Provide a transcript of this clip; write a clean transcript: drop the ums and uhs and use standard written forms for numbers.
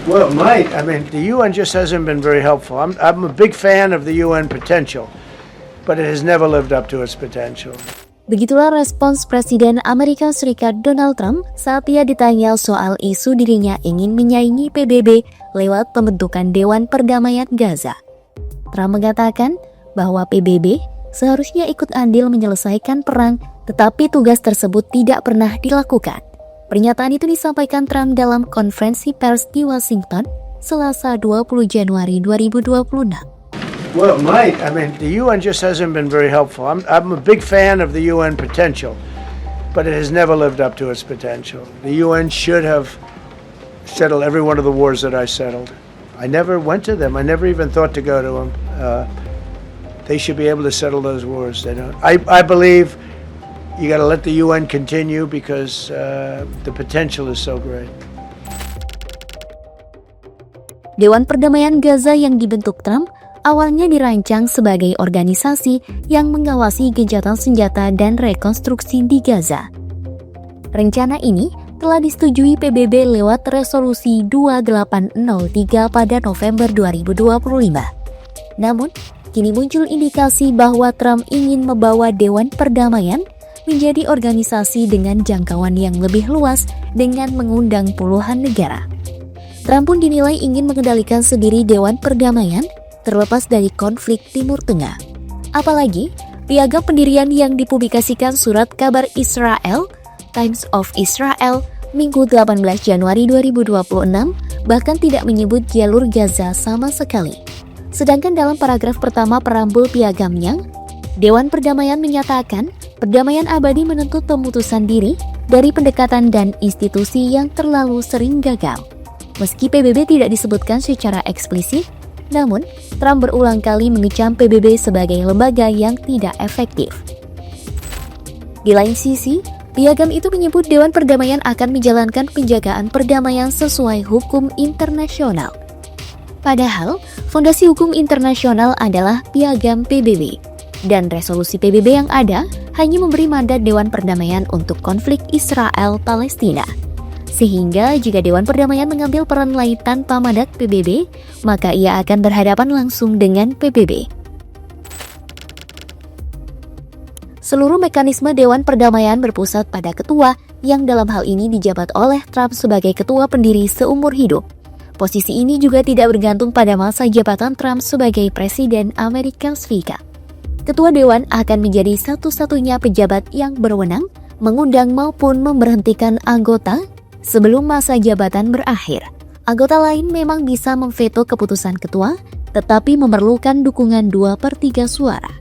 Well, it might. I mean, the UN just hasn't been very helpful. I'm a big fan of the UN potential, but it has never lived up to its potential. Begitulah respons Presiden Amerika Serikat Donald Trump saat ia ditanya soal isu dirinya ingin menyaingi PBB lewat pembentukan Dewan Perdamaian Gaza. Trump mengatakan bahwa PBB seharusnya ikut andil menyelesaikan perang, tetapi tugas tersebut tidak pernah dilakukan. Pernyataan itu disampaikan Trump dalam konferensi pers di Washington, Selasa 20 Januari 2026. Well, it might. I mean, the UN just hasn't been very helpful. I'm a big fan of the UN potential, but it has never lived up to its potential. The UN should have settled every one of the wars that I settled. I never went to them. I never even thought to go to them. They should be able to settle those wars. They don't. I believe you got to let the UN continue because the potential is so great. Dewan Perdamaian Gaza yang dibentuk Trump awalnya dirancang sebagai organisasi yang mengawasi gencatan senjata dan rekonstruksi di Gaza. Rencana ini telah disetujui PBB lewat resolusi 2803 pada November 2025. Namun, kini muncul indikasi bahwa Trump ingin membawa Dewan Perdamaian menjadi organisasi dengan jangkauan yang lebih luas dengan mengundang puluhan negara. Trump pun dinilai ingin mengendalikan sendiri Dewan Perdamaian terlepas dari konflik Timur Tengah. Apalagi, piagam pendirian yang dipublikasikan surat kabar Israel, Times of Israel, Minggu 18 Januari 2026, bahkan tidak menyebut jalur Gaza sama sekali. Sedangkan dalam paragraf pertama perambul piagamnya, Dewan Perdamaian menyatakan, perdamaian abadi menuntut pemutusan diri dari pendekatan dan institusi yang terlalu sering gagal. Meski PBB tidak disebutkan secara eksplisit, namun, Trump berulang kali mengecam PBB sebagai lembaga yang tidak efektif. Di lain sisi, piagam itu menyebut Dewan Perdamaian akan menjalankan penjagaan perdamaian sesuai hukum internasional. Padahal, fondasi hukum internasional adalah piagam PBB, dan resolusi PBB yang ada hanya memberi mandat Dewan Perdamaian untuk konflik Israel-Palestina. Sehingga jika Dewan Perdamaian mengambil peran lain tanpa mandat PBB, maka ia akan berhadapan langsung dengan PBB. Seluruh mekanisme Dewan Perdamaian berpusat pada ketua yang dalam hal ini dijabat oleh Trump sebagai ketua pendiri seumur hidup. Posisi ini juga tidak bergantung pada masa jabatan Trump sebagai Presiden Amerika Serikat. Ketua Dewan akan menjadi satu-satunya pejabat yang berwenang mengundang maupun memberhentikan anggota sebelum masa jabatan berakhir. Anggota lain memang bisa memveto keputusan ketua, tetapi memerlukan dukungan 2/3 suara.